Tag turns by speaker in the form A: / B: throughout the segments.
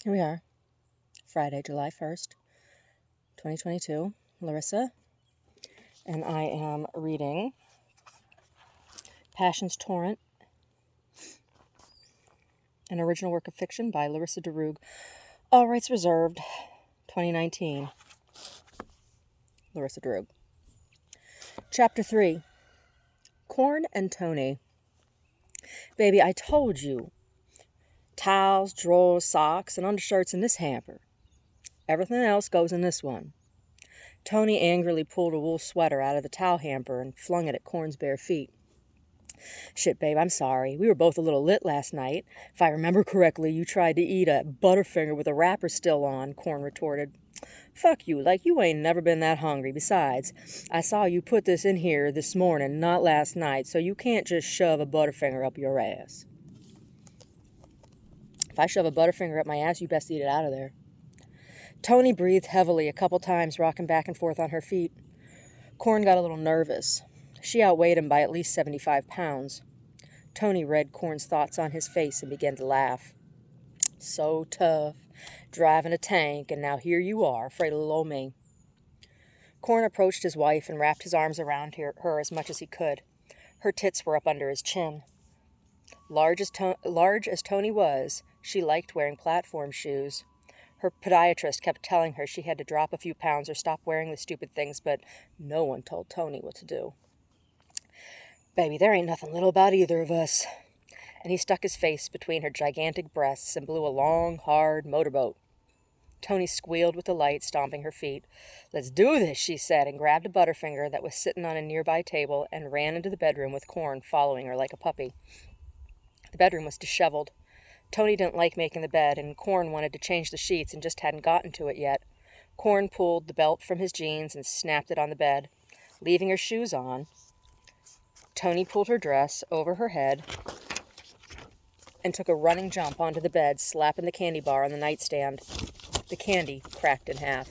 A: Here we are, Friday, July 1st, 2022. Larissa, and I am reading Passion's Torrent, an original work of fiction by Larissa DeRoog. All rights reserved, 2019. Larissa DeRoog. Chapter 3. Corn and Tony. Baby, I told you. Towels, drawers, socks, and undershirts in this hamper. Everything else goes in this one. Tony angrily pulled a wool sweater out of the towel hamper and flung it at Corn's bare feet. Shit, babe, I'm sorry. We were both a little lit last night. If I remember correctly, you tried to eat a Butterfinger with the wrapper still on, Corn retorted. Fuck you, like you ain't never been that hungry. Besides, I saw you put this in here this morning, not last night, so you can't just shove a Butterfinger up your ass. If I shove a Butterfinger up my ass, you best eat it out of there. Tony breathed heavily a couple times, rocking back and forth on her feet. Corn got a little nervous. She outweighed him by at least 75 pounds. Tony read Corn's thoughts on his face and began to laugh. So tough, driving a tank, and now here you are, afraid of little old me. Corn approached his wife and wrapped his arms around her as much as he could. Her tits were up under his chin. Large as Tony was, she liked wearing platform shoes. Her podiatrist kept telling her she had to drop a few pounds or stop wearing the stupid things, but no one told Tony what to do. Baby, there ain't nothing little about either of us. And he stuck his face between her gigantic breasts and blew a long, hard motorboat. Tony squealed with delight, stomping her feet. Let's do this, she said, and grabbed a Butterfinger that was sitting on a nearby table and ran into the bedroom with Corn following her like a puppy. The bedroom was disheveled. Tony didn't like making the bed, and Corn wanted to change the sheets and just hadn't gotten to it yet. Corn pulled the belt from his jeans and snapped it on the bed. Leaving her shoes on, Tony pulled her dress over her head and took a running jump onto the bed, slapping the candy bar on the nightstand. The candy cracked in half.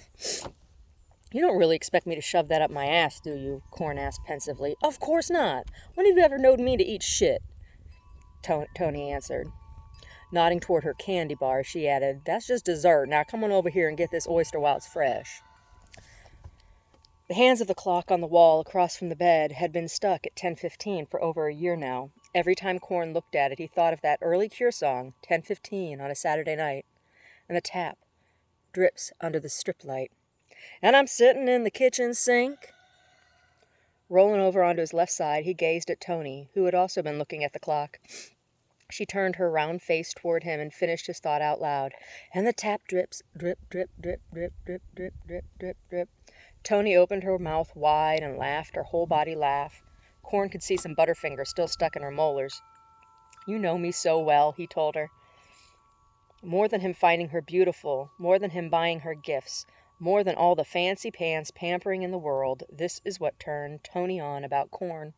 A: You don't really expect me to shove that up my ass, do you? Corn asked pensively. Of course not. When have you ever known me to eat shit? Tony answered. Nodding toward her candy bar, she added, That's just dessert. Now come on over here and get this oyster while it's fresh. The hands of the clock on the wall across from the bed had been stuck at 10:15 for over a year now. Every time Corn looked at it, he thought of that early Cure song, 10:15 on a Saturday night, and the tap drips under the strip light. And I'm sitting in the kitchen sink. Rolling over onto his left side, he gazed at Tony, who had also been looking at the clock. She turned her round face toward him and finished his thought out loud. And the tap drips, drip, drip, drip, drip, drip, drip, drip, drip, drip. Tony opened her mouth wide and laughed, her whole body laugh. Corn could see some Butterfinger still stuck in her molars. You know me so well, he told her. More than him finding her beautiful, more than him buying her gifts, more than all the fancy pants pampering in the world, this is what turned Tony on about Corn.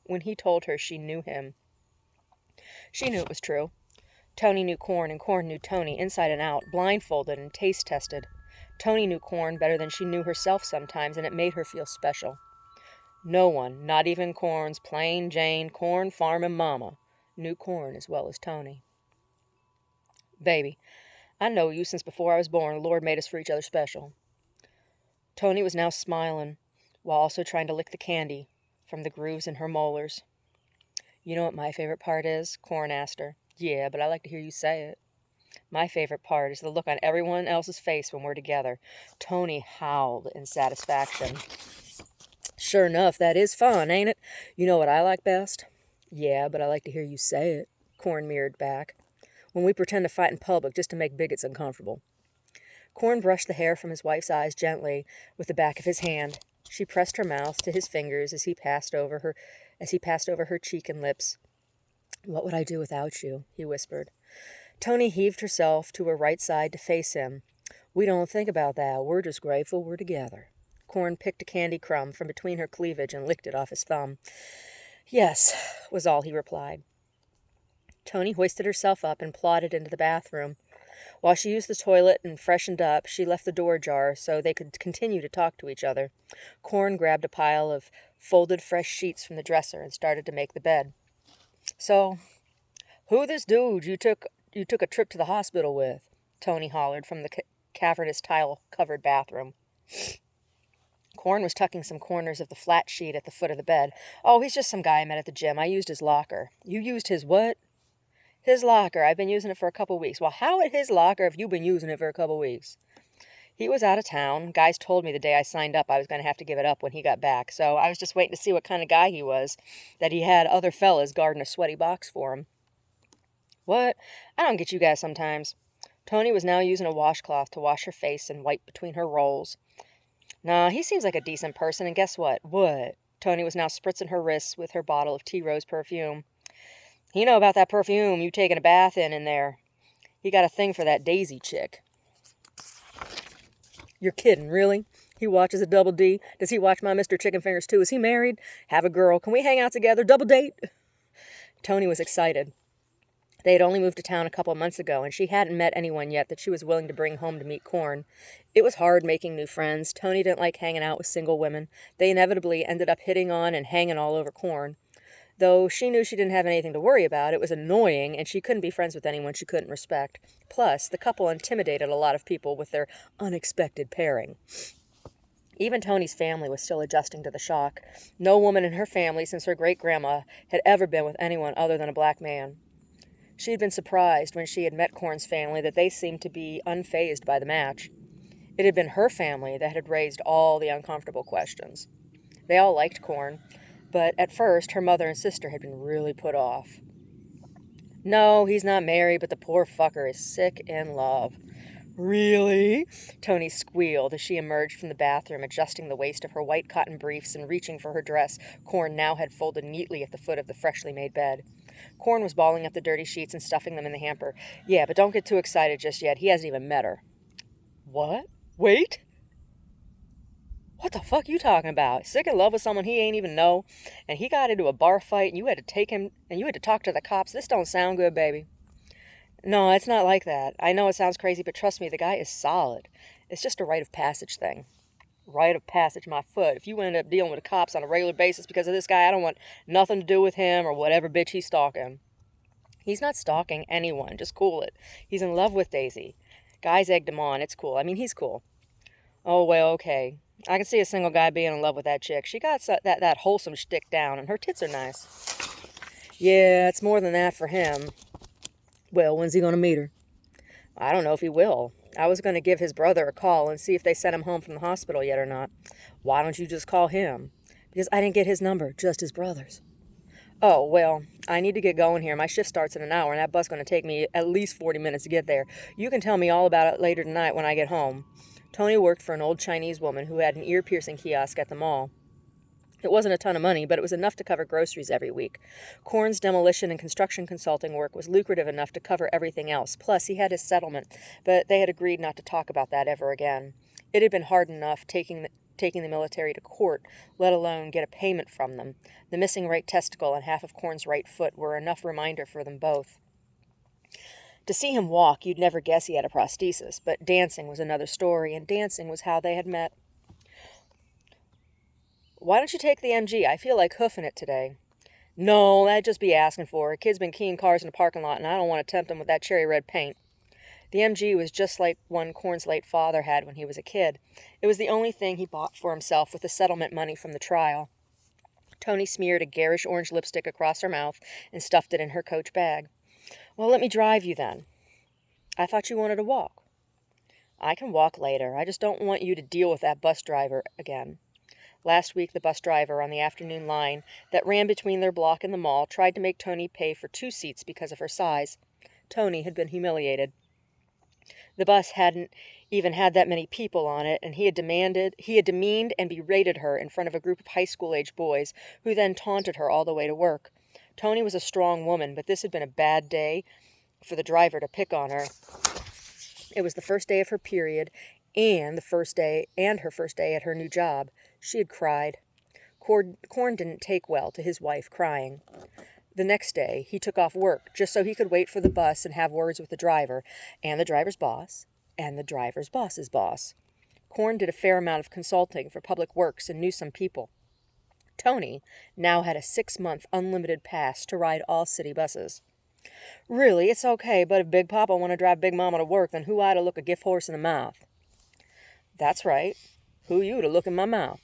A: When he told her she knew him. She knew it was true. Tony knew Corn, and Corn knew Tony, inside and out, blindfolded and taste-tested. Tony knew Corn better than she knew herself sometimes, and it made her feel special. No one, not even Corn's plain Jane corn farming mama, knew Corn as well as Tony. Baby, I know you since before I was born. The Lord made us for each other special. Tony was now smiling, while also trying to lick the candy from the grooves in her molars. You know what my favorite part is? Corn asked her. Yeah, but I like to hear you say it. My favorite part is the look on everyone else's face when we're together. Tony howled in satisfaction. Sure enough, that is fun, ain't it? You know what I like best? Yeah, but I like to hear you say it, Corn mirrored back. When we pretend to fight in public just to make bigots uncomfortable. Corn brushed the hair from his wife's eyes gently with the back of his hand. She pressed her mouth to his fingers as he passed over her cheek and lips. What would I do without you? He whispered. Tony heaved herself to her right side to face him. We don't think about that. We're just grateful we're together. Corn picked a candy crumb from between her cleavage and licked it off his thumb. Yes, was all he replied. Tony hoisted herself up and plodded into the bathroom. While she used the toilet and freshened up, she left the door ajar so they could continue to talk to each other. Corn grabbed a pile of folded fresh sheets from the dresser and started to make the bed. So, who this dude you took a trip to the hospital with? Tony hollered from the cavernous tile-covered bathroom. Corn was tucking some corners of the flat sheet at the foot of the bed. Oh, he's just some guy I met at the gym. I used his locker. You used his what? His locker. I've been using it for a couple weeks. Well, how at his locker have you been using it for a couple weeks? He was out of town. Guys told me the day I signed up I was going to have to give it up when he got back. So I was just waiting to see what kind of guy he was, that he had other fellas guarding a sweaty box for him. What? I don't get you guys sometimes. Tony was now using a washcloth to wash her face and wipe between her rolls. Nah, he seems like a decent person, and guess what? What? Tony was now spritzing her wrists with her bottle of Tea Rose perfume. You know about that perfume you taking a bath in there. He got a thing for that Daisy chick. You're kidding, really? He watches a Double D? Does he watch my Mr. Chicken Fingers too? Is he married? Have a girl? Can we hang out together? Double date? Tony was excited. They had only moved to town a couple of months ago, and she hadn't met anyone yet that she was willing to bring home to meet Corn. It was hard making new friends. Tony didn't like hanging out with single women. They inevitably ended up hitting on and hanging all over Corn. Though she knew she didn't have anything to worry about, it was annoying, and she couldn't be friends with anyone she couldn't respect. Plus, the couple intimidated a lot of people with their unexpected pairing. Even Tony's family was still adjusting to the shock. No woman in her family since her great-grandma had ever been with anyone other than a black man. She had been surprised when she had met Corn's family that they seemed to be unfazed by the match. It had been her family that had raised all the uncomfortable questions. They all liked Corn, but at first her mother and sister had been really put off. No, he's not married, but the poor fucker is sick in love. Really? Tony squealed as she emerged from the bathroom, adjusting the waist of her white cotton briefs and reaching for her dress Corn now had folded neatly at the foot of the freshly made bed. Corn was balling up the dirty sheets and stuffing them in the hamper. Yeah, but don't get too excited just yet. He hasn't even met her. What? Wait? What the fuck you talking about? Sick in love with someone he ain't even know, and he got into a bar fight and you had to take him and you had to talk to the cops? This don't sound good, baby. No, it's not like that. I know it sounds crazy, but trust me, the guy is solid. It's just a rite of passage thing. Rite of passage, my foot. If you end up dealing with the cops on a regular basis because of this guy, I don't want nothing to do with him or whatever bitch he's stalking. He's not stalking anyone. Just cool it. He's in love with Daisy. Guys egged him on. It's cool. I mean, he's cool. Oh, well, okay. I can see a single guy being in love with that chick. She got that wholesome shtick down, and her tits are nice. Yeah, it's more than that for him. Well, when's he going to meet her? I don't know if he will. I was going to give his brother a call and see if they sent him home from the hospital yet or not. Why don't you just call him? Because I didn't get his number, just his brother's. Oh, well, I need to get going here. My shift starts in an hour, and that bus is going to take me at least 40 minutes to get there. You can tell me all about it later tonight when I get home. Tony worked for an old Chinese woman who had an ear-piercing kiosk at the mall. It wasn't a ton of money, but it was enough to cover groceries every week. Corn's demolition and construction consulting work was lucrative enough to cover everything else. Plus, he had his settlement, but they had agreed not to talk about that ever again. It had been hard enough taking the military to court, let alone get a payment from them. The missing right testicle and half of Corn's right foot were enough reminder for them both. To see him walk, you'd never guess he had a prosthesis, but dancing was another story, and dancing was how they had met. Why don't you take the MG? I feel like hoofing it today. No, that'd just be asking for it. Kid's been keying cars in the parking lot, and I don't want to tempt him with that cherry red paint. The MG was just like one Corn's late father had when he was a kid. It was the only thing he bought for himself with the settlement money from the trial. Tony smeared a garish orange lipstick across her mouth and stuffed it in her coach bag. Well, let me drive you then. I thought you wanted to walk. I can walk later. I just don't want you to deal with that bus driver again. Last week, the bus driver on the afternoon line that ran between their block and the mall tried to make Tony pay for 2 seats because of her size. Tony had been humiliated. The bus hadn't even had that many people on it, and he had demeaned and berated her in front of a group of high school-age boys, who then taunted her all the way to work. Tony was a strong woman, but this had been a bad day for the driver to pick on her. It was the first day of her period, and her first day at her new job. She had cried. Corn didn't take well to his wife crying. The next day, he took off work just so he could wait for the bus and have words with the driver, and the driver's boss, and the driver's boss's boss. Corn did a fair amount of consulting for Public Works and knew some people. Tony now had a 6-month unlimited pass to ride all city buses. Really, it's okay, but if Big Papa want to drive Big Mama to work, then who I to look a gift horse in the mouth? That's right. Who you to look in my mouth?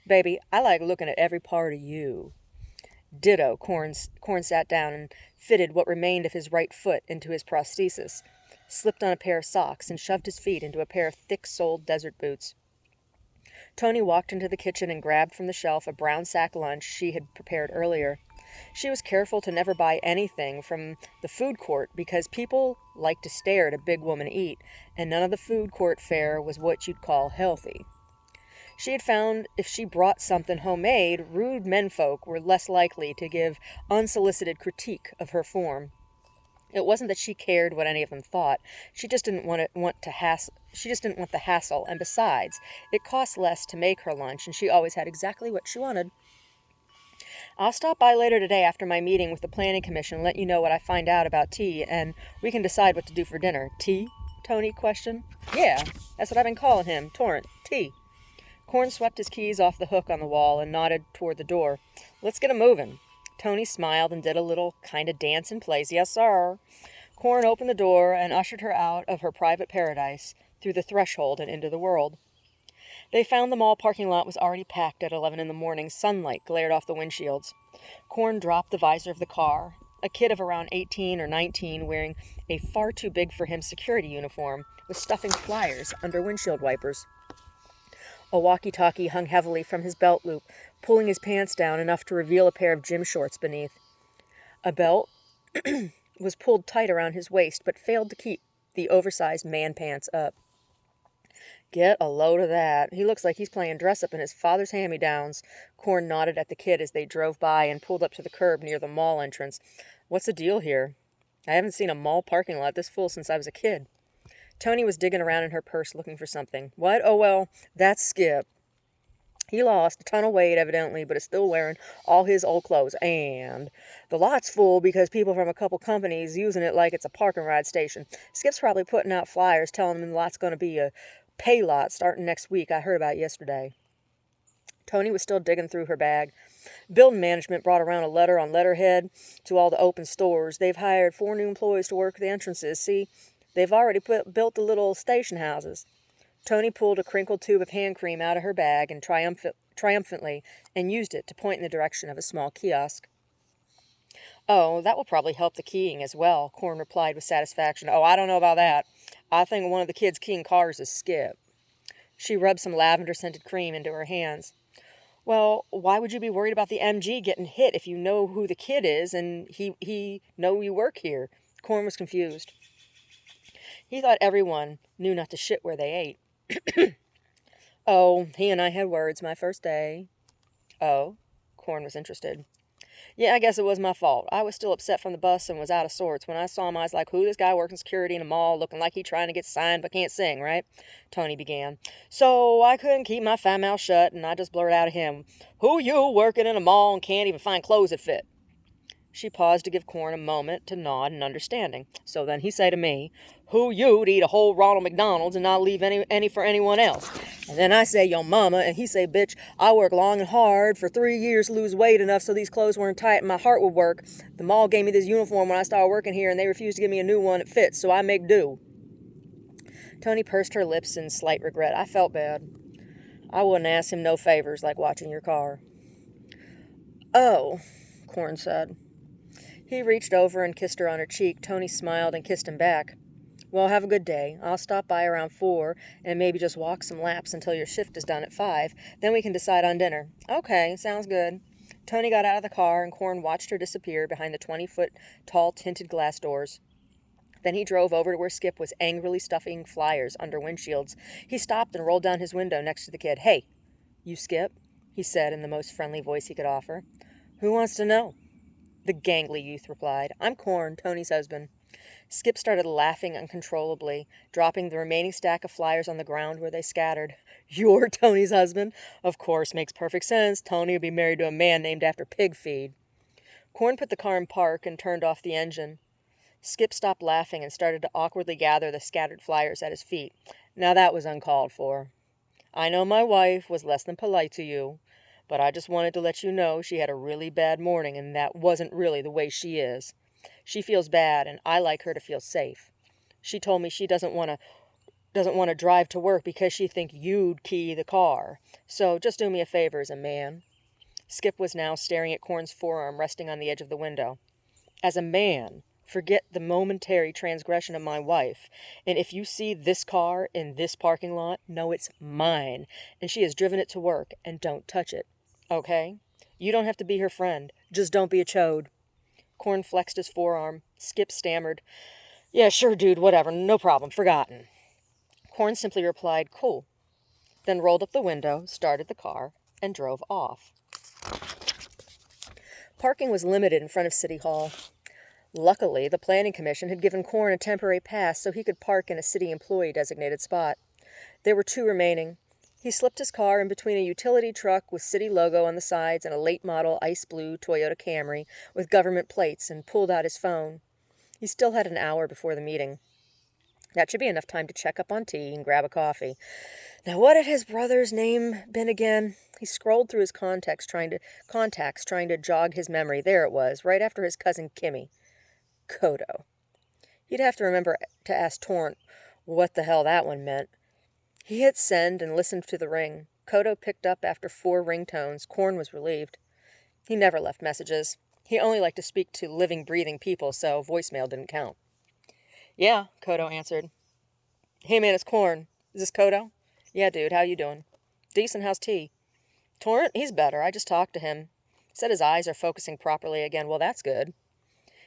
A: Baby, I like looking at every part of you. Ditto, Corn sat down and fitted what remained of his right foot into his prosthesis, slipped on a pair of socks, and shoved his feet into a pair of thick-soled desert boots. Tony walked into the kitchen and grabbed from the shelf a brown sack lunch she had prepared earlier. She was careful to never buy anything from the food court because people like to stare at a big woman eat, and none of the food court fare was what you'd call healthy. She had found if she brought something homemade, rude menfolk were less likely to give unsolicited critique of her form. It wasn't that she cared what any of them thought. She just didn't want the hassle, and besides, it cost less to make her lunch, and she always had exactly what she wanted. I'll stop by later today after my meeting with the Planning Commission and let you know what I find out about tea, and we can decide what to do for dinner. Tea? Tony questioned. Yeah, that's what I've been calling him. Torrent. Tea. Corn swept his keys off the hook on the wall and nodded toward the door. Let's get 'em moving. Tony smiled and did a little kind of dance in place. Yes, sir. Corn opened the door and ushered her out of her private paradise, through the threshold and into the world. They found the mall parking lot was already packed at 11 in the morning. Sunlight glared off the windshields. Corn dropped the visor of the car. A kid of around 18 or 19, wearing a far too big for him security uniform, was stuffing flyers under windshield wipers. A walkie-talkie hung heavily from his belt loop, pulling his pants down enough to reveal a pair of gym shorts beneath. A belt was pulled tight around his waist, but failed to keep the oversized man pants up. Get a load of that. He looks like he's playing dress-up in his father's hand-me-downs. Corn nodded at the kid as they drove by and pulled up to the curb near the mall entrance. What's the deal here? I haven't seen a mall parking lot this full since I was a kid. Tony was digging around in her purse looking for something. What? Oh, well, that's Skip. He lost a ton of weight, evidently, but is still wearing all his old clothes. And the lot's full because people from a couple companies using it like it's a park and ride station. Skip's probably putting out flyers telling them the lot's going to be a pay lot starting next week. I heard about it yesterday. Tony was still digging through her bag. Building management brought around a letter on letterhead to all the open stores. They've hired 4 new employees to work the entrances. See, they've already built the little station houses. Tony pulled a crinkled tube of hand cream out of her bag and triumphantly and used it to point in the direction of a small kiosk. Oh, that will probably help the keying as well, Corn replied with satisfaction. Oh, I don't know about that. I think one of the kids keying cars is Skip. She rubbed some lavender-scented cream into her hands. Well, why would you be worried about the MG getting hit if you know who the kid is and he know you work here? Corn was confused. He thought everyone knew not to shit where they ate. Oh, he and I had words my first day. Oh, Corn was interested. Yeah, I guess it was my fault. I was still upset from the bus and was out of sorts. When I saw him, I was like, who, this guy working security in a mall, looking like he trying to get signed but can't sing, right? Tony began. So I couldn't keep my fat mouth shut, and I just blurted out at him, who you working in a mall and can't even find clothes that fit? She paused to give Corn a moment to nod in understanding. So then he say to me, who you'd eat a whole Ronald McDonald's and not leave any for anyone else? And then I say, yo mama, and he say, bitch, I worked long and hard for 3 years to lose weight enough so these clothes weren't tight and my heart would work. The mall gave me this uniform when I started working here and they refused to give me a new one that fits, so I make do. Tony pursed her lips in slight regret. I felt bad. I wouldn't ask him no favors like watching your car. Oh, Corn said. He reached over and kissed her on her cheek. Tony smiled and kissed him back. Well, have a good day. I'll stop by around 4 and maybe just walk some laps until your shift is done at 5. Then we can decide on dinner. Okay, sounds good. Tony got out of the car and Corn watched her disappear behind the 20-foot tall tinted glass doors. Then he drove over to where Skip was angrily stuffing flyers under windshields. He stopped and rolled down his window next to the kid. Hey, you Skip? He said in the most friendly voice he could offer. Who wants to know? The gangly youth replied. I'm Corn, Tony's husband. Skip started laughing uncontrollably, dropping the remaining stack of flyers on the ground where they scattered. You're Tony's husband? Of course, makes perfect sense. Tony would be married to a man named after pig feed. Corn put the car in park and turned off the engine. Skip stopped laughing and started to awkwardly gather the scattered flyers at his feet. Now that was uncalled for. I know my wife was less than polite to you, but I just wanted to let you know she had a really bad morning and that wasn't really the way she is. She feels bad, and I like her to feel safe. She told me she doesn't want to drive to work because she think you'd key the car. So just do me a favor as a man." Skip was now staring at Corn's forearm resting on the edge of the window. "As a man, forget the momentary transgression of my wife, and if you see this car in this parking lot, know it's mine, and she has driven it to work, and don't touch it. Okay? You don't have to be her friend. Just don't be a chode." Corn flexed his forearm. Skip stammered, "Yeah, sure, dude, whatever, no problem, forgotten." Corn simply replied, "Cool," then rolled up the window, started the car, and drove off. Parking was limited in front of City Hall. Luckily, the Planning Commission had given Corn a temporary pass so he could park in a city employee-designated spot. There were 2 remaining. He slipped his car in between a utility truck with city logo on the sides and a late-model ice blue Toyota Camry with government plates and pulled out his phone. He still had an hour before the meeting. That should be enough time to check up on tea and grab a coffee. Now, what had his brother's name been again? He scrolled through his contacts trying to jog his memory. There it was, right after his cousin Kimmy. Kodo. He'd have to remember to ask Torrent what the hell that one meant. He hit send and listened to the ring. Kodo picked up after 4 ringtones. Corn was relieved. He never left messages. He only liked to speak to living, breathing people, so voicemail didn't count. "Yeah," Kodo answered. "Hey man, it's Corn. Is this Kodo?" "Yeah, dude, how you doing?" "Decent, how's T?" "Torrent, he's better. I just talked to him. Said his eyes are focusing properly again." "Well, that's good."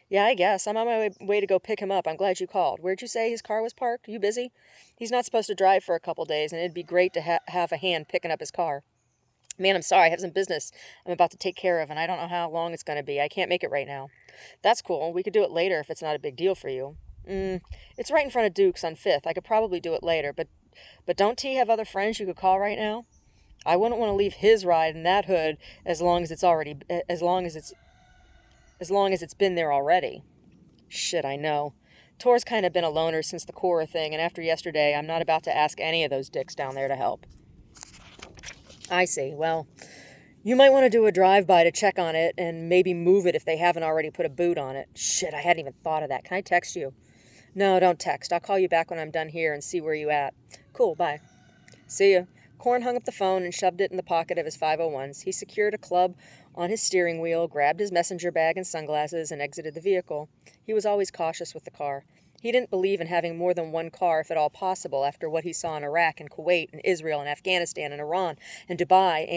A: "Yeah, I guess. I'm on my way to go pick him up. I'm glad you called. Where'd you say his car was parked? You busy?" "He's not supposed to drive for a couple days, and it'd be great to have a hand picking up his car." "Man, I'm sorry. I have some business I'm about to take care of, and I don't know how long it's going to be. I can't make it right now." "That's cool. We could do it later if it's not a big deal for you." It's right in front of Duke's on 5th. I could probably do it later, but don't T have other friends you could call right now? I wouldn't want to leave his ride in that hood as long as it's been there already." "Shit, I know. Tor's kind of been a loner since the Cora thing, and after yesterday, I'm not about to ask any of those dicks down there to help." "I see. Well, you might want to do a drive-by to check on it and maybe move it if they haven't already put a boot on it." "Shit, I hadn't even thought of that. Can I text you?" "No, don't text. I'll call you back when I'm done here and see where you at." "Cool, bye." "See ya." Corn hung up the phone and shoved it in the pocket of his 501s. He secured a club on his steering wheel, grabbed his messenger bag and sunglasses, and exited the vehicle. He was always cautious with the car. He didn't believe in having more than one car if at all possible after what he saw in Iraq and Kuwait and Israel and Afghanistan and Iran and Dubai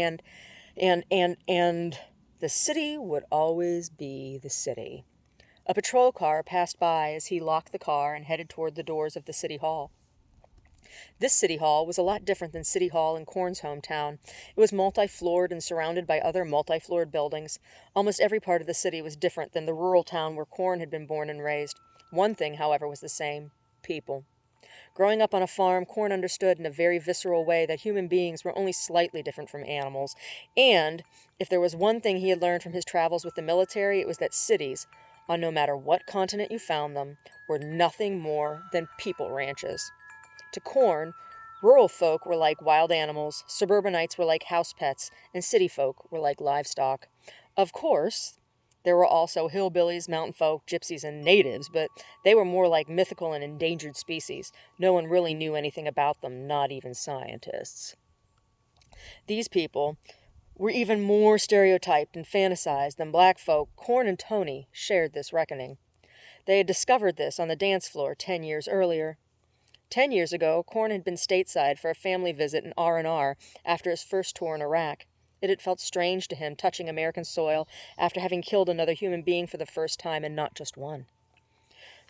A: and the city would always be the city. A patrol car passed by as he locked the car and headed toward the doors of the city hall. This city hall was a lot different than City Hall in Corn's hometown. It was multi-floored and surrounded by other multi-floored buildings. Almost every part of the city was different than the rural town where Corn had been born and raised. One thing, however, was the same: people. Growing up on a farm, Corn understood in a very visceral way that human beings were only slightly different from animals. And if there was one thing he had learned from his travels with the military, it was that cities, on no matter what continent you found them, were nothing more than people ranches. To Corn, rural folk were like wild animals, suburbanites were like house pets, and city folk were like livestock. Of course, there were also hillbillies, mountain folk, gypsies, and natives, but they were more like mythical and endangered species. No one really knew anything about them, not even scientists. These people were even more stereotyped and fantasized than black folk. Corn and Tony shared this reckoning. They had discovered this on the dance floor 10 years earlier. 10 years ago, Corn had been stateside for a family visit in R&R after his first tour in Iraq. It had felt strange to him touching American soil after having killed another human being for the first time, and not just one.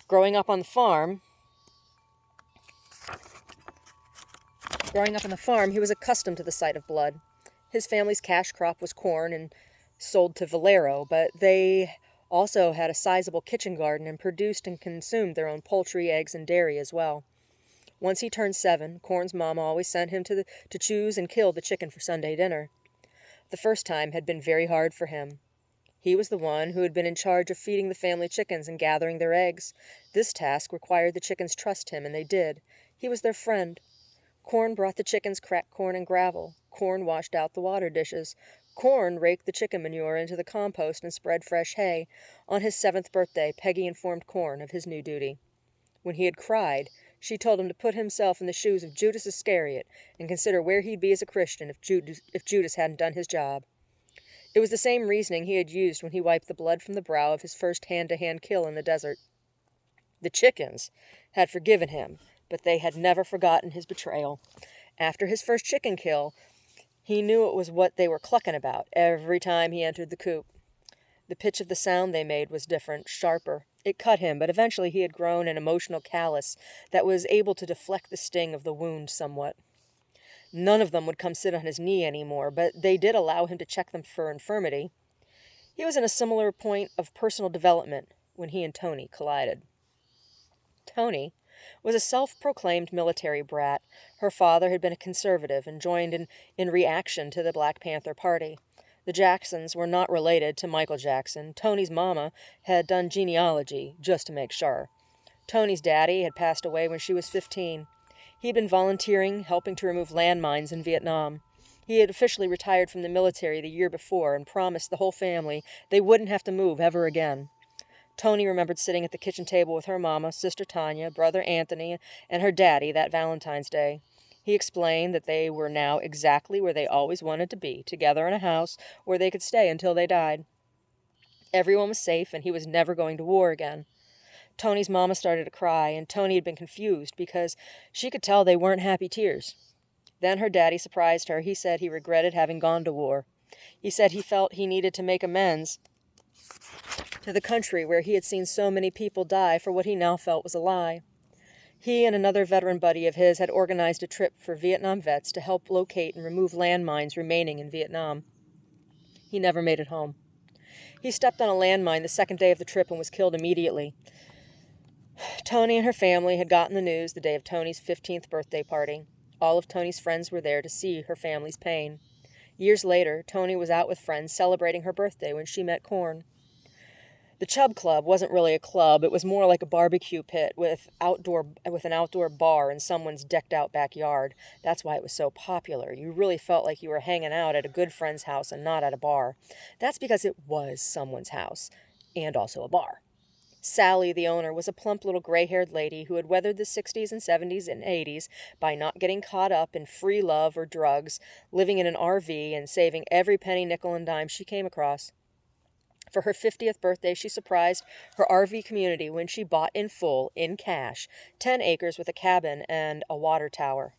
A: Growing up on the farm, he was accustomed to the sight of blood. His family's cash crop was corn and sold to Valero, but they also had a sizable kitchen garden and produced and consumed their own poultry, eggs, and dairy as well. Once he turned 7, Corn's mama always sent him to choose and kill the chicken for Sunday dinner. The first time had been very hard for him. He was the one who had been in charge of feeding the family chickens and gathering their eggs. This task required the chickens trust him, and they did. He was their friend. Corn brought the chickens cracked corn and gravel. Corn washed out the water dishes. Corn raked the chicken manure into the compost and spread fresh hay. On his 7th birthday, Peggy informed Corn of his new duty. When he had cried, she told him to put himself in the shoes of Judas Iscariot and consider where he'd be as a Christian if Judas hadn't done his job. It was the same reasoning he had used when he wiped the blood from the brow of his first hand-to-hand kill in the desert. The chickens had forgiven him, but they had never forgotten his betrayal. After his first chicken kill, he knew it was what they were clucking about every time he entered the coop. The pitch of the sound they made was different, sharper. It cut him, but eventually he had grown an emotional callus that was able to deflect the sting of the wound somewhat. None of them would come sit on his knee anymore, but they did allow him to check them for infirmity. He was in a similar point of personal development when he and Tony collided. Tony was a self-proclaimed military brat. Her father had been a conservative and joined in reaction to the Black Panther Party. The Jacksons were not related to Michael Jackson. Tony's mama had done genealogy, just to make sure. Tony's daddy had passed away when she was 15. He had been volunteering, helping to remove landmines in Vietnam. He had officially retired from the military the year before and promised the whole family they wouldn't have to move ever again. Tony remembered sitting at the kitchen table with her mama, Sister Tanya, Brother Anthony, and her daddy that Valentine's Day. He explained that they were now exactly where they always wanted to be, together in a house where they could stay until they died. Everyone was safe, and he was never going to war again. Tony's mama started to cry, and Tony had been confused because she could tell they weren't happy tears. Then her daddy surprised her. He said he regretted having gone to war. He said he felt he needed to make amends to the country where he had seen so many people die for what he now felt was a lie. He and another veteran buddy of his had organized a trip for Vietnam vets to help locate and remove landmines remaining in Vietnam. He never made it home. He stepped on a landmine the second day of the trip and was killed immediately. Tony and her family had gotten the news the day of Tony's 15th birthday party. All of Tony's friends were there to see her family's pain. Years later, Tony was out with friends celebrating her birthday when she met Corn. The Chub Club wasn't really a club. It was more like a barbecue pit with an outdoor bar in someone's decked-out backyard. That's why it was so popular. You really felt like you were hanging out at a good friend's house and not at a bar. That's because it was someone's house, and also a bar. Sally, the owner, was a plump little gray-haired lady who had weathered the 60s and 70s and 80s by not getting caught up in free love or drugs, living in an RV, and saving every penny, nickel, and dime she came across. For her 50th birthday, she surprised her RV community when she bought in full, in cash, 10 acres with a cabin and a water tower.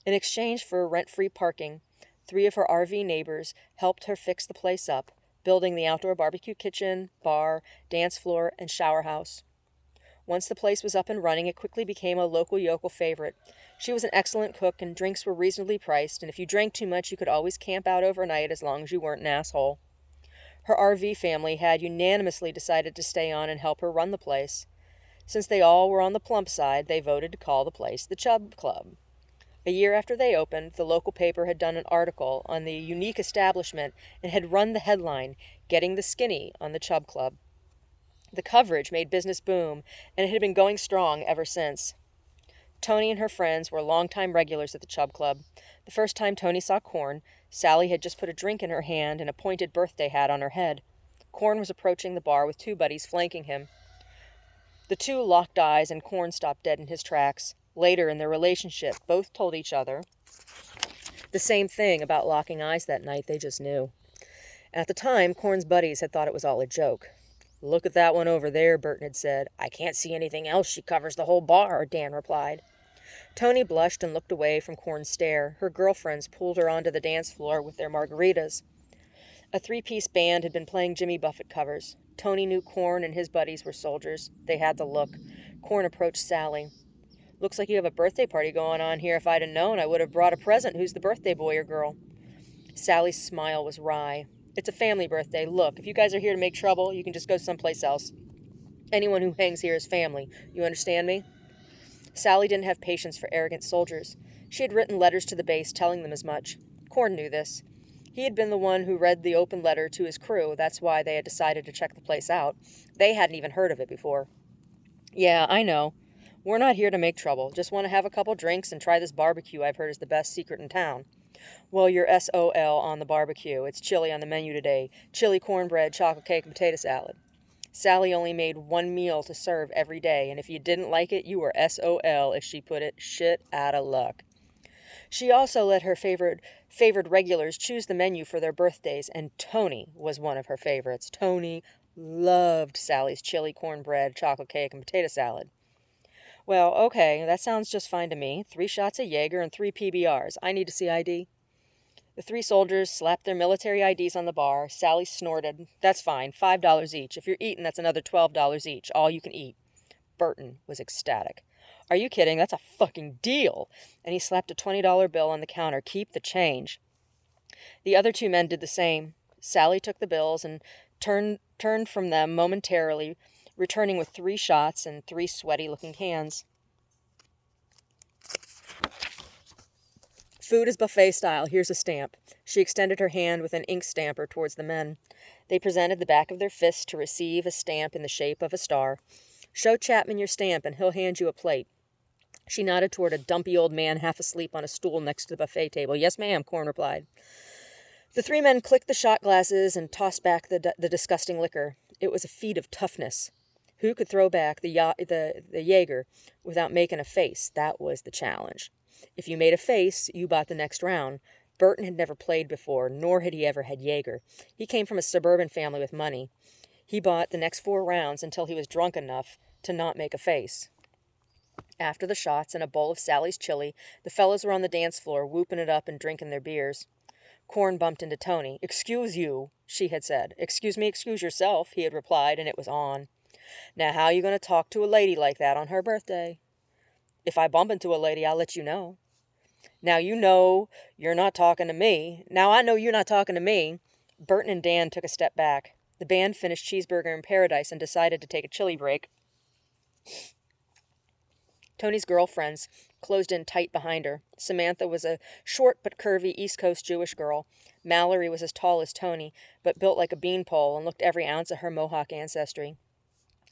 A: In exchange for rent-free parking, 3 of her RV neighbors helped her fix the place up, building the outdoor barbecue kitchen, bar, dance floor, and shower house. Once the place was up and running, it quickly became a local yokel favorite. She was an excellent cook, and drinks were reasonably priced, and if you drank too much, you could always camp out overnight as long as you weren't an asshole. Her RV family had unanimously decided to stay on and help her run the place. Since they all were on the plump side, they voted to call the place the Chub Club. A year after they opened, the local paper had done an article on the unique establishment and had run the headline, "Getting the Skinny on the Chub Club." The coverage made business boom, and it had been going strong ever since. Tony and her friends were longtime regulars at the Chub Club. The first time Tony saw Corn, Sally had just put a drink in her hand and a pointed birthday hat on her head. Corn was approaching the bar with 2 buddies flanking him. The 2 locked eyes, and Corn stopped dead in his tracks. Later in their relationship, both told each other the same thing about locking eyes that night. They just knew. At the time, Corn's buddies had thought it was all a joke. "Look at that one over there," Burton had said. "I can't see anything else. She covers the whole bar," Dan replied. Tony blushed and looked away from Corn's stare. Her girlfriends pulled her onto the dance floor with their margaritas. A 3-piece band had been playing Jimmy Buffett covers. Tony knew Corn and his buddies were soldiers. They had the look. Corn approached Sally. "Looks like you have a birthday party going on here. If I'd have known, I would have brought a present. Who's the birthday boy or girl?" Sally's smile was wry. "It's a family birthday. Look, if you guys are here to make trouble, you can just go someplace else. Anyone who hangs here is family. You understand me?" Sally didn't have patience for arrogant soldiers. She had written letters to the base telling them as much. Corn knew this. He had been the one who read the open letter to his crew. That's why they had decided to check the place out. They hadn't even heard of it before. "Yeah, I know. We're not here to make trouble. Just want to have a couple drinks and try this barbecue I've heard is the best secret in town. Well, you're SOL on the barbecue. It's chili on the menu today. Chili cornbread, chocolate cake, and potato salad. Sally only made one meal to serve every day, and if you didn't like it, you were SOL, as she put it, shit out of luck. She also let her favored regulars choose the menu for their birthdays, and Tony was one of her favorites. Tony loved Sally's chili cornbread, chocolate cake, and potato salad. Well, okay, that sounds just fine to me. 3 shots of Jaeger and 3 PBRs. I need to see ID. The 3 soldiers slapped their military IDs on the bar. Sally snorted. That's fine, $5 each. If you're eating, that's another $12 each. All you can eat. Burton was ecstatic. Are you kidding? That's a fucking deal. And he slapped a $20 bill on the counter. Keep the change. The other 2 men did the same. Sally took the bills and turned from them momentarily, returning with 3 shots and 3 sweaty-looking hands. Food is buffet style. Here's a stamp. She extended her hand with an ink stamper towards the men. They presented the back of their fists to receive a stamp in the shape of a star. Show Chapman your stamp, and he'll hand you a plate. She nodded toward a dumpy old man half asleep on a stool next to the buffet table. Yes, ma'am, Corn replied. The 3 men clicked the shot glasses and tossed back the disgusting liquor. It was a feat of toughness. Who could throw back the Jaeger without making a face? That was the challenge. If you made a face, you bought the next round. Burton had never played before, nor had he ever had Jaeger. He came from a suburban family with money. He bought the next 4 rounds until he was drunk enough to not make a face. After the shots and a bowl of Sally's chili, the fellows were on the dance floor, whooping it up and drinking their beers. Corn bumped into Tony. Excuse you, she had said. Excuse me, excuse yourself, he had replied, and it was on. Now how you going to talk to a lady like that on her birthday? If I bump into a lady, I'll let you know. Now you know you're not talking to me. Now I know you're not talking to me. Burton and Dan took a step back. The band finished Cheeseburger in Paradise and decided to take a chili break. Tony's girlfriends closed in tight behind her. Samantha was a short but curvy East Coast Jewish girl. Mallory was as tall as Tony, but built like a beanpole and looked every ounce of her Mohawk ancestry.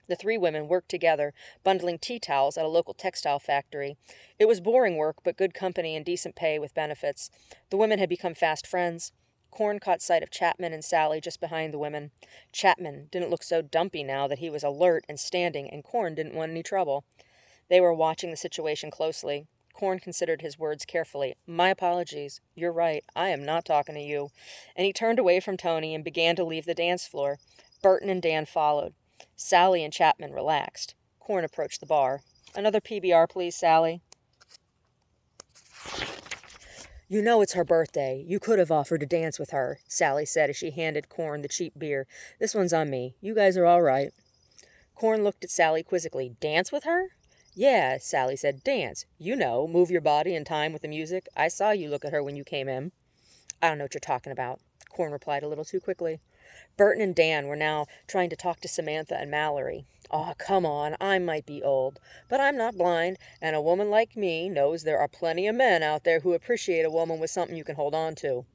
A: The 3 women worked together, bundling tea towels at a local textile factory. It was boring work, but good company and decent pay with benefits. The women had become fast friends. Corn caught sight of Chapman and Sally just behind the women. Chapman didn't look so dumpy now that he was alert and standing, and Corn didn't want any trouble. They were watching the situation closely. Corn considered his words carefully. My apologies. You're right. I am not talking to you. And he turned away from Tony and began to leave the dance floor. Burton and Dan followed. Sally and Chapman relaxed. Corn approached the bar. Another PBR, please, Sally. You know it's her birthday. You could have offered to dance with her, Sally said as she handed Corn the cheap beer. This one's on me. You guys are all right. Corn looked at Sally quizzically. Dance with her? Yeah, Sally said. Dance. You know, move your body in time with the music. I saw you look at her when you came in. I don't know what you're talking about, Corn replied a little too quickly. Burton and Dan were now trying to talk to Samantha and Mallory. Oh, come on, I might be old, but I'm not blind, and a woman like me knows there are plenty of men out there who appreciate a woman with something you can hold on to.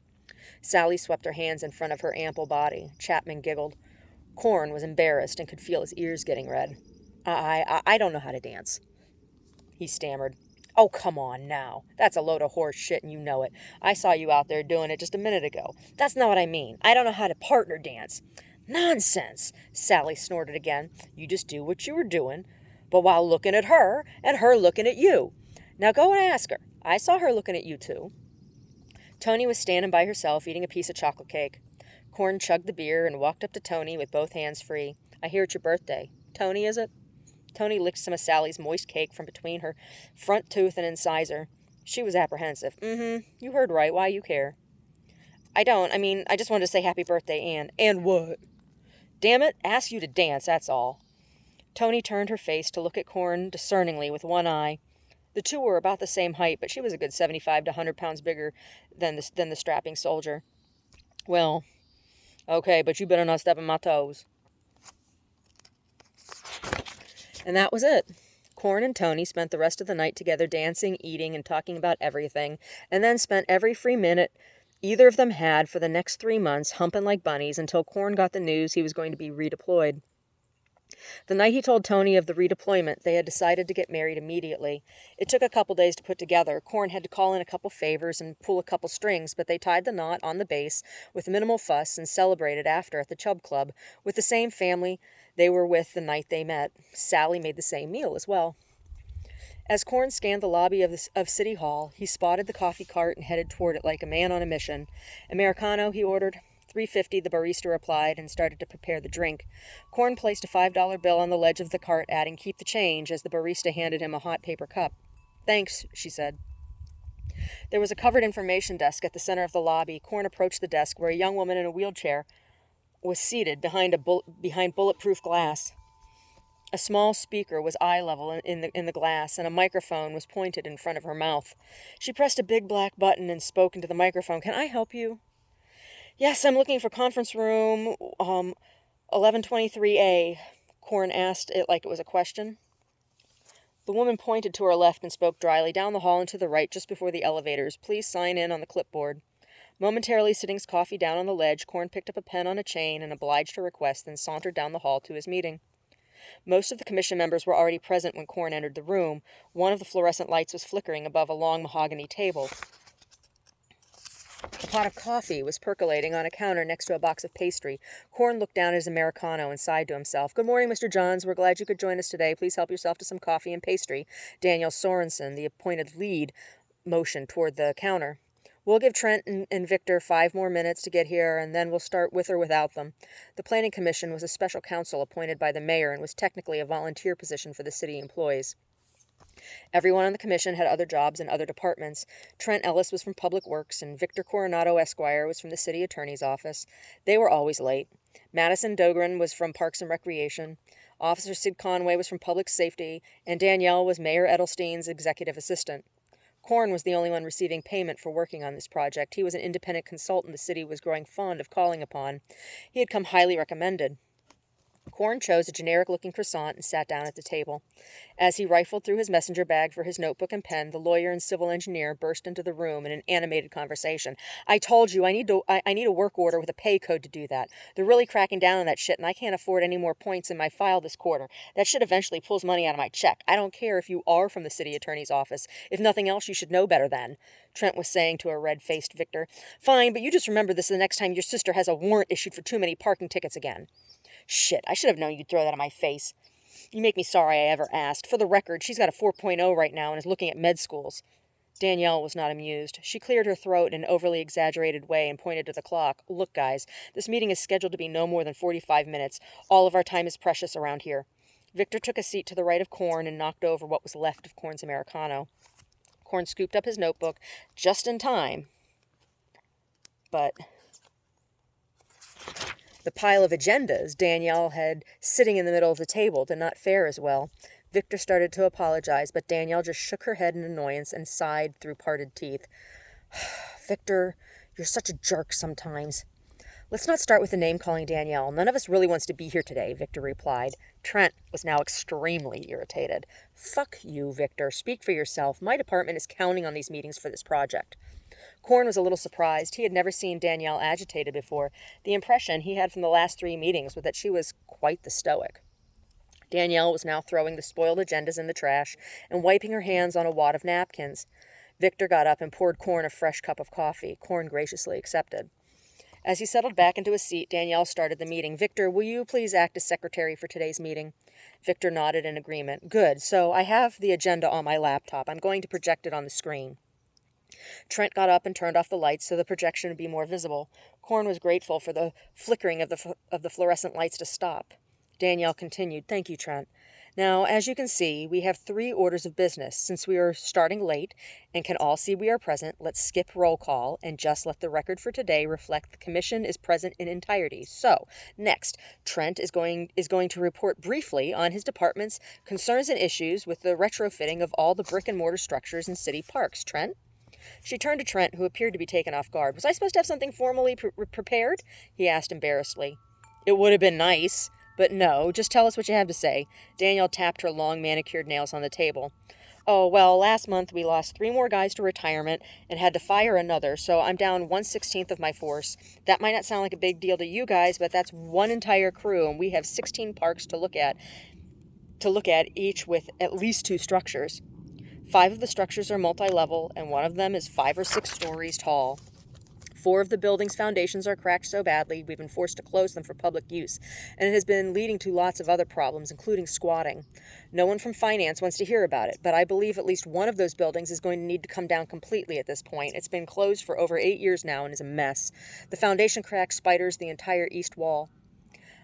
A: Sally swept her hands in front of her ample body. Chapman giggled. Corn was embarrassed and could feel his ears getting red. I don't know how to dance, he stammered. Oh, come on now. That's a load of horse shit and you know it. I saw you out there doing it just a minute ago. That's not what I mean. I don't know how to partner dance. Nonsense, Sally snorted again. You just do what you were doing, but while looking at her and her looking at you. Now go and ask her. I saw her looking at you too. Tony was standing by herself eating a piece of chocolate cake. Corn chugged the beer and walked up to Tony with both hands free. I hear it's your birthday. Tony, is it? Tony licked some of Sally's moist cake from between her front tooth and incisor. She was apprehensive. You heard right. Why you care? I don't. I just wanted to say happy birthday, Anne. And what? Damn it, ask you to dance, that's all. Tony turned her face to look at Corn discerningly with one eye. The 2 were about the same height, but she was a good 75 to 100 pounds bigger than the strapping soldier. Well, okay, but you better not step on my toes. And that was it. Corn and Tony spent the rest of the night together dancing, eating, and talking about everything, and then spent every free minute either of them had for the next 3 months humping like bunnies until Corn got the news he was going to be redeployed. The night he told Tony of the redeployment, they had decided to get married immediately. It took a couple days to put together. Corn had to call in a couple favors and pull a couple strings, but they tied the knot on the base with minimal fuss and celebrated after at the Chubb Club with the same family they were with the night they met. Sally made the same meal as well. As Corn scanned the lobby of City Hall, he spotted the coffee cart and headed toward it like a man on a mission. Americano, he ordered. $3.50, the barista replied, and started to prepare the drink. Corn placed a $5 bill on the ledge of the cart, adding, "Keep the change," as the barista handed him a hot paper cup. "Thanks," she said. There was a covered information desk at the center of the lobby. Corn approached the desk, where a young woman in a wheelchair was seated behind bulletproof glass. A small speaker was eye level in the glass, and a microphone was pointed in front of her mouth. She pressed a big black button and spoke into the microphone. "Can I help you?" "Yes, I'm looking for conference room 1123A. Corn asked it like it was a question. The woman pointed to her left and spoke dryly. "Down the hall and to the right, just before the elevators. Please sign in on the clipboard." Momentarily sitting his coffee down on the ledge, Corn picked up a pen on a chain and obliged her request, then sauntered down the hall to his meeting. Most of the commission members were already present when Corn entered the room. One of the fluorescent lights was flickering above a long mahogany table. A pot of coffee was percolating on a counter next to a box of pastry. Corn looked down at his Americano and sighed to himself. "Good morning, Mr. Johns. We're glad you could join us today. Please help yourself to some coffee and pastry." Daniel Sorensen, the appointed lead, motioned toward the counter. "We'll give Trent and Victor 5 more minutes to get here, and then we'll start with or without them." The Planning Commission was a special council appointed by the mayor and was technically a volunteer position for the city employees. Everyone on the commission had other jobs in other departments. Trent Ellis was from Public Works, and Victor Coronado Esquire was from the city attorney's office. They were always late. Madison Dogren was from Parks and Recreation. Officer Sid Conway was from Public Safety, and Danielle was Mayor Edelstein's executive assistant. Corn was the only one receiving payment for working on this project. He was an independent consultant the city was growing fond of calling upon. He had come highly recommended. Corn chose a generic-looking croissant and sat down at the table. As he rifled through his messenger bag for his notebook and pen, the lawyer and civil engineer burst into the room in an animated conversation. "I told you, I need a work order with a pay code to do that. They're really cracking down on that shit, and I can't afford any more points in my file this quarter. That shit eventually pulls money out of my check. I don't care if you are from the city attorney's office. If nothing else, you should know better then," Trent was saying to a red-faced Victor. "Fine, but you just remember this the next time your sister has a warrant issued for too many parking tickets again." "Shit, I should have known you'd throw that in my face. You make me sorry I ever asked. For the record, she's got a 4.0 right now and is looking at med schools." Danielle was not amused. She cleared her throat in an overly exaggerated way and pointed to the clock. "Look, guys, this meeting is scheduled to be no more than 45 minutes. All of our time is precious around here." Victor took a seat to the right of Corn and knocked over what was left of Corn's Americano. Corn scooped up his notebook just in time, but the pile of agendas Danielle had sitting in the middle of the table did not fare as well. Victor started to apologize, but Danielle just shook her head in annoyance and sighed through parted teeth. "Victor, you're such a jerk sometimes." "Let's not start with the name-calling, Danielle. None of us really wants to be here today," Victor replied. Trent was now extremely irritated. "Fuck you, Victor. Speak for yourself. My department is counting on these meetings for this project." Corn was a little surprised. He had never seen Danielle agitated before. The impression he had from the last 3 meetings was that she was quite the stoic. Danielle was now throwing the spoiled agendas in the trash and wiping her hands on a wad of napkins. Victor got up and poured Corn a fresh cup of coffee. Corn graciously accepted. As he settled back into his seat, Danielle started the meeting. "Victor, will you please act as secretary for today's meeting?" Victor nodded in agreement. "Good. So I have the agenda on my laptop. I'm going to project it on the screen." Trent got up and turned off the lights so the projection would be more visible. Corn was grateful for the flickering of the fluorescent lights to stop. Danielle continued, "Thank you, Trent. Now, as you can see, we have 3 orders of business. Since we are starting late and can all see we are present, let's skip roll call and just let the record for today reflect the commission is present in entirety. So, next, Trent is going to report briefly on his department's concerns and issues with the retrofitting of all the brick and mortar structures in city parks. Trent?" She turned to Trent, who appeared to be taken off guard. "Was I supposed to have something formally prepared?" he asked embarrassedly. "It would have been nice. But no, just tell us what you have to say." Danielle tapped her long manicured nails on the table. Oh, well, last month we lost 3 more guys to retirement and had to fire another, so I'm down 1/16 of my force. That might not sound like a big deal to you guys, but that's one entire crew, and we have 16 parks to look at, each with at least 2 structures. 5 of the structures are multi-level, and one of them is 5 or 6 stories tall. 4 of the building's foundations are cracked so badly we've been forced to close them for public use, and it has been leading to lots of other problems, including squatting. No one from finance wants to hear about it, but I believe at least one of those buildings is going to need to come down completely at this point. It's been closed for over 8 years now and is a mess. The foundation crack spiders the entire east wall.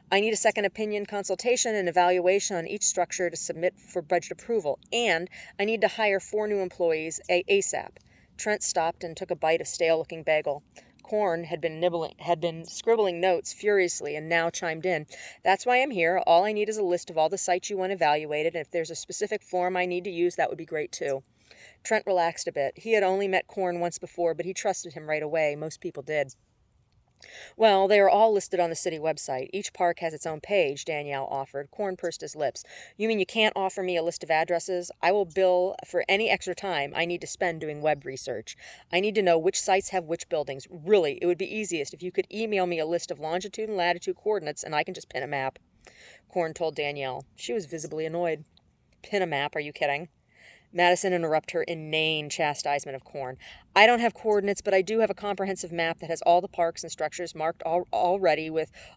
A: I need a second opinion, consultation, and evaluation on each structure to submit for budget approval, and I need to hire 4 new employees ASAP. Trent stopped and took a bite of stale-looking bagel. Corn had been scribbling notes furiously and now chimed in. That's why I'm here. All I need is a list of all the sites you want evaluated, and if there's a specific form I need to use, that would be great too. Trent relaxed a bit. He had only met Corn once before, but he trusted him right away. Most people did. Well, they are all listed on the city website. Each park has its own page, Danielle offered. Corn pursed his lips. You mean you can't offer me a list of addresses? I will bill for any extra time I need to spend doing web research. I need to know which sites have which buildings. Really, it would be easiest if you could email me a list of longitude and latitude coordinates and I can just pin a map. Corn told Danielle. She was visibly annoyed. Pin a map? Are you kidding? Madison interrupted her inane chastisement of Corn. I don't have coordinates, but I do have a comprehensive map that has all the parks and structures marked already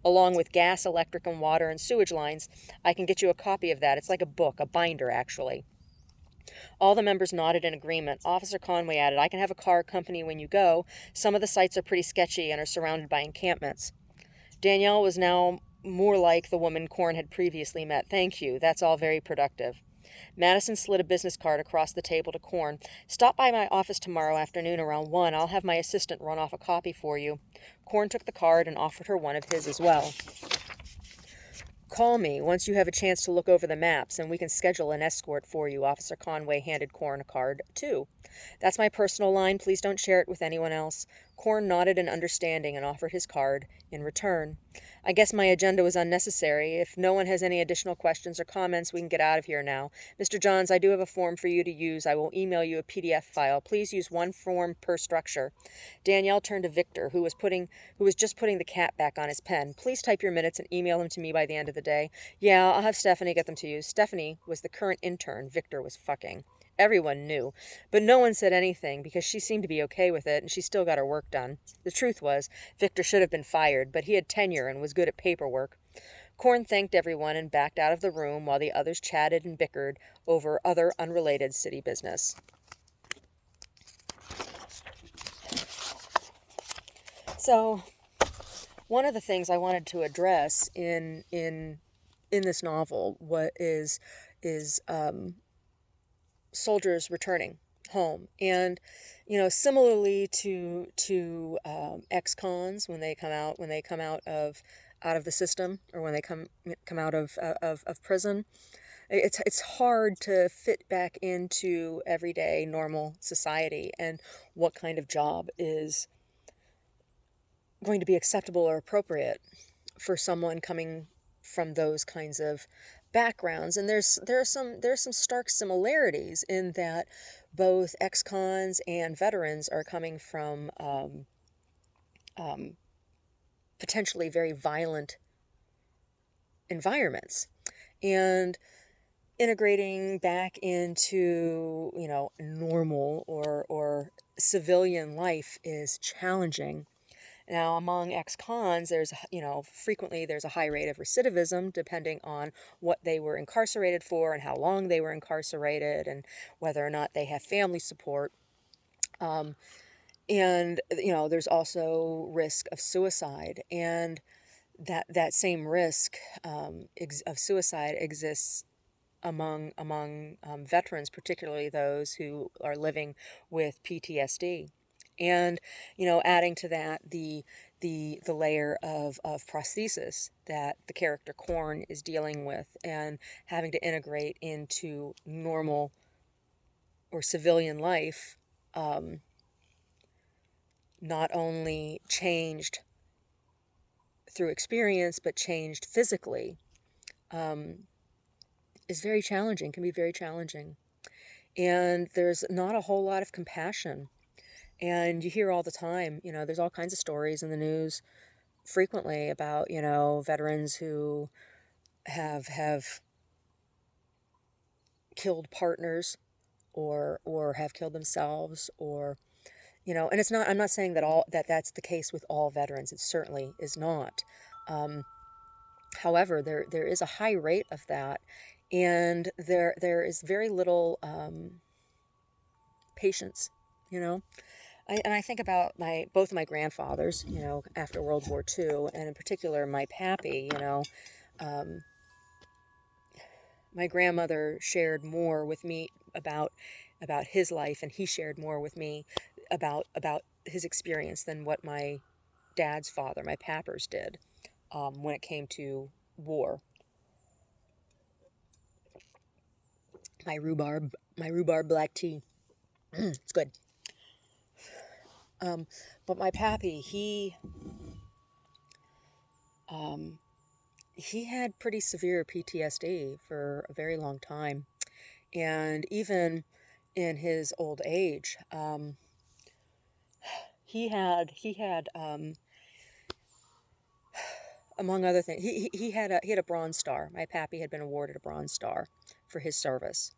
A: along with gas, electric, and water and sewage lines. I can get you a copy of that. It's like a book, a binder, actually. All the members nodded in agreement. Officer Conway added, I can have a car company when you go. Some of the sites are pretty sketchy and are surrounded by encampments. Danielle was now more like the woman Corn had previously met. Thank you. That's all very productive. Madison slid a business card across the table to Corn. Stop by my office tomorrow afternoon around 1. I'll have my assistant run off a copy for you. Corn took the card and offered her one of his as well. Call me once you have a chance to look over the maps, and we can schedule an escort for you. Officer Conway handed Corn a card, too. That's my personal line. Please don't share it with anyone else. Corn nodded in understanding and offered his card in return. I guess my agenda was unnecessary. If no one has any additional questions or comments, we can get out of here now. Mr. Johns, I do have a form for you to use. I will email you a PDF file. Please use 1 form per structure. Danielle turned to Victor, who was just putting the cap back on his pen. Please type your minutes and email them to me by the end of the day. Yeah, I'll have Stephanie get them to you. Stephanie was the current intern Victor was fucking. Everyone knew, but no one said anything because she seemed to be okay with it and she still got her work done. The truth was, Victor should have been fired, but he had tenure and was good at paperwork. Corn thanked everyone and backed out of the room while the others chatted and bickered over other unrelated city business. So, one of the things I wanted to address in this novel is soldiers returning home, and similarly to ex-cons when they come out of the system, or when they come out of prison. It's hard to fit back into everyday normal society, and what kind of job is going to be acceptable or appropriate for someone coming from those kinds of backgrounds. And there are some stark similarities in that both ex-cons and veterans are coming from potentially very violent environments, and integrating back into normal or civilian life is challenging. Now, among ex-cons, frequently there's a high rate of recidivism depending on what they were incarcerated for and how long they were incarcerated and whether or not they have family support. And, there's also risk of suicide, and that same risk of suicide exists among veterans, particularly those who are living with PTSD. And adding to that the layer of prosthesis that the character Corn is dealing with and having to integrate into normal or civilian life, not only changed through experience but changed physically, is very challenging, can be very challenging. And there's not a whole lot of compassion. And you hear all the time, there's all kinds of stories in the news frequently about, veterans who have killed partners or have killed themselves, or and it's not, I'm not saying that's the case with all veterans. It certainly is not. However, there is a high rate of that, and there is very little patience, you know. And I think about both of my grandfathers, after World War II, and in particular my pappy. Um, my grandmother shared more with me about his life, and he shared more with me about his experience than what my dad's father, my pappers, did when it came to war. My rhubarb black tea. It's good. But my pappy, um, he had pretty severe PTSD for a very long time, and even in his old age, he had among other things, he had a Bronze Star. My pappy had been awarded a Bronze Star for his service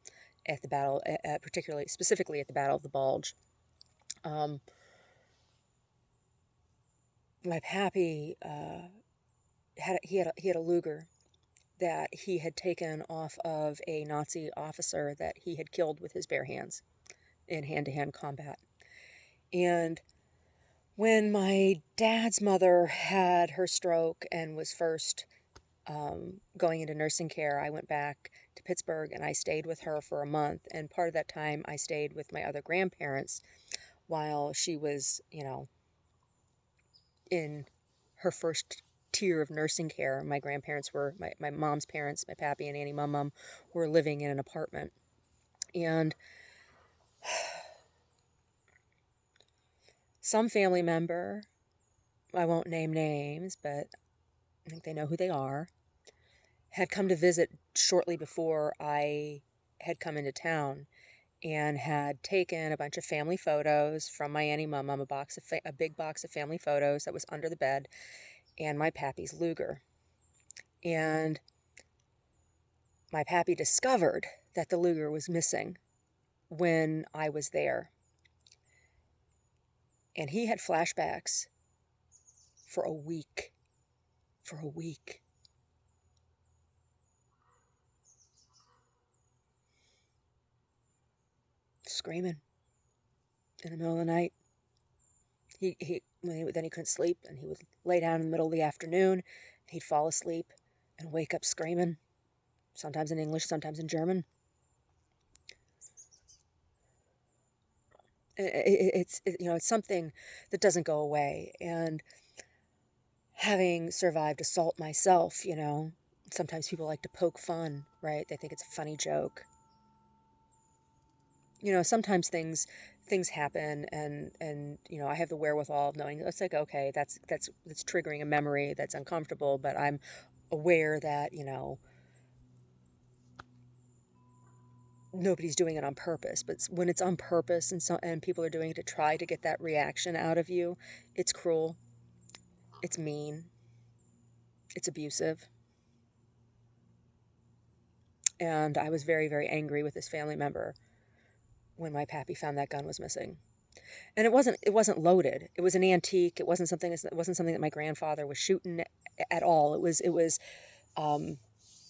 A: at the battle, particularly specifically at the Battle of the Bulge. Um, my pappy he had a Luger that he had taken off of a Nazi officer that he had killed with his bare hands in hand-to-hand combat. And when my dad's mother had her stroke and was first going into nursing care, I went back to Pittsburgh and I stayed with her for a month. And part of that time, I stayed with my other grandparents while she was, in her first tier of nursing care. My grandparents were, my mom's parents, my pappy and Annie Mum were living in an apartment. And some family member, I won't name names, but I think they know who they are, had come to visit shortly before I had come into town and had taken a bunch of family photos from my Annie Mum, a big box of family photos that was under the bed, and my pappy's Luger. And my pappy discovered that the Luger was missing when I was there. And he had flashbacks for a week. For a week. Screaming in the middle of the night. Then he couldn't sleep, and he would lay down in the middle of the afternoon. He'd fall asleep and wake up screaming, sometimes in English, sometimes in German. It's something that doesn't go away. And having survived assault myself, sometimes people like to poke fun, right? They think it's a funny joke. Sometimes things happen, and I have the wherewithal of knowing it's like, okay, that's triggering a memory that's uncomfortable, but I'm aware that nobody's doing it on purpose. But when it's on purpose and people are doing it to try to get that reaction out of you, it's cruel, it's mean, it's abusive. And I was very, very angry with this family member when my pappy found that gun was missing. And it wasn't loaded. It was an antique. It wasn't something that my grandfather was shooting at all. It was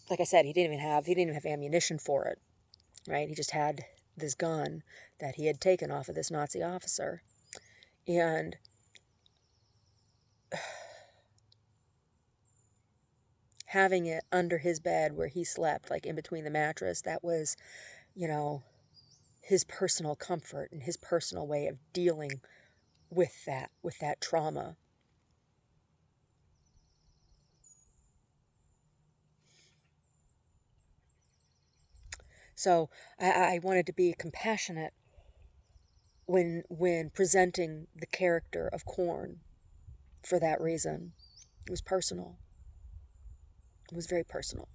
A: like I said, he didn't even have ammunition for it, right? He just had this gun that he had taken off of this Nazi officer. And having it under his bed where he slept, like in between the mattress, that was, his personal comfort and his personal way of dealing with that trauma. So I wanted to be compassionate when presenting the character of Korn for that reason. It was personal. It was very personal.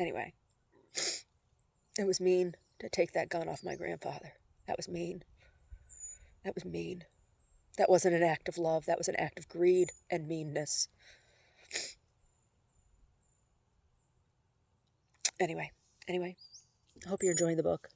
A: Anyway, it was mean to take that gun off my grandfather. That was mean. That was mean. That wasn't an act of love. That was an act of greed and meanness. Anyway, I hope you're enjoying the book.